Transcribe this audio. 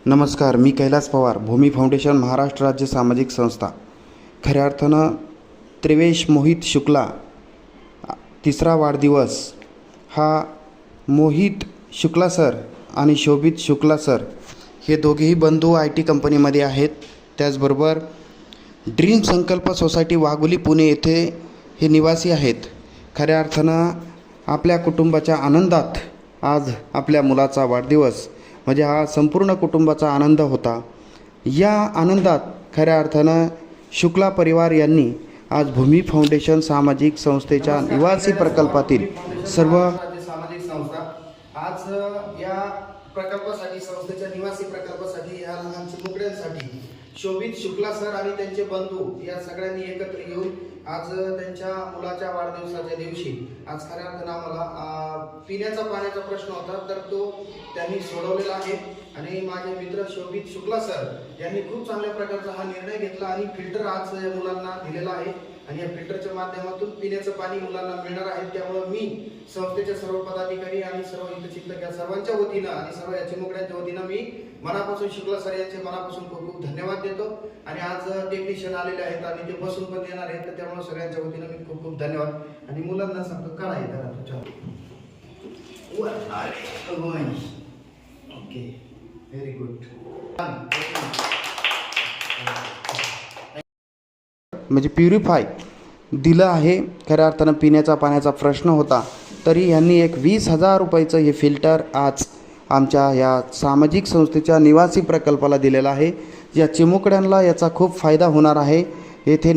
नमस्कार, मी कैलास पवार, भूमी फाउंडेशन महाराष्ट्र राज्य सामाजिक संस्था. खऱ्या अर्थानं त्रिवेश मोहित शुक्ला तिसरा वाढदिवस हा मोहित शुक्ला सर आणि शोभित शुक्ला सर हे दोघेही बंधू IT कंपनीमध्ये आहेत. त्याचबरोबर ड्रीम संकल्प सोसायटी वाघोली पुणे येथे हे निवासी आहेत. खऱ्या अर्थानं आपल्या कुटुंबाच्या आनंदात आज आपल्या मुलाचा वाढदिवस म्हणजे हा संपूर्ण कुटुंबाचा आनंद होता. या आनंदात खऱ्या अर्थानं शुक्ला परिवार यांनी आज भूमी फाउंडेशन सामाजिक संस्थेच्या निवासी प्रकल्पातील सर्व सामाजिक संस्था आज या प्रकल्पासाठी संस्थेच्या निवासी प्रकल्पासाठी या लहान चिमुकड्यांसाठी शोभित शुक्ला सर आणि त्यांचे बंधू या सगळ्यांनी एकत्र येऊन आज त्यांच्या मुलाच्या वाढदिवसाच्या दिवशी आज खऱ्या अर्थानं आम्हाला पिण्याचा पाण्याचा प्रश्न होता तर तो त्यांनी सोडवलेला आहे. आणि माझे मित्र शोभित शुक्ला सर यांनी खूप चांगल्या प्रकारचा हा निर्णय घेतला आणि फिल्टर आज मुलांना दिलेला आहे आणि या फिल्टरच्या माध्यमातून पिण्याचं पाणी मुलांना मिळणार आहे. त्यामुळे मी संस्थेच्या सर्व पदाधिकारी आणि सर्व हितचिंतक या सर्वांच्या वतीनं आणि सर्व या चिमुकड्यांच्या वतीनं मी मनापासून शुक्ला सर यांचे मनापासून खूप खूप धन्यवाद देतो. आणि आज टेक्निशियन आलेले आहेत आणि ते बसून पण येणार आहेत तर त्यामुळे सगळ्यांच्या वतीनं मी खूप खूप धन्यवाद. आणि मुलांना सांगतो काय आहे तुझ्या ओके व्हेरी गुड. म्हणजे प्युरिफाय दिलं आहे. खऱ्या अर्थानं पिण्याचा पाण्याचा प्रश्न होता तरी यांनी एक 20,000 रुपयाचं हे फिल्टर आज आमच्या या सामाजिक संस्थेच्या निवासी प्रकल्पाला दिलेला आहे. या चिमुकड्यांना याचा खूप फायदा होणार आहे. येथे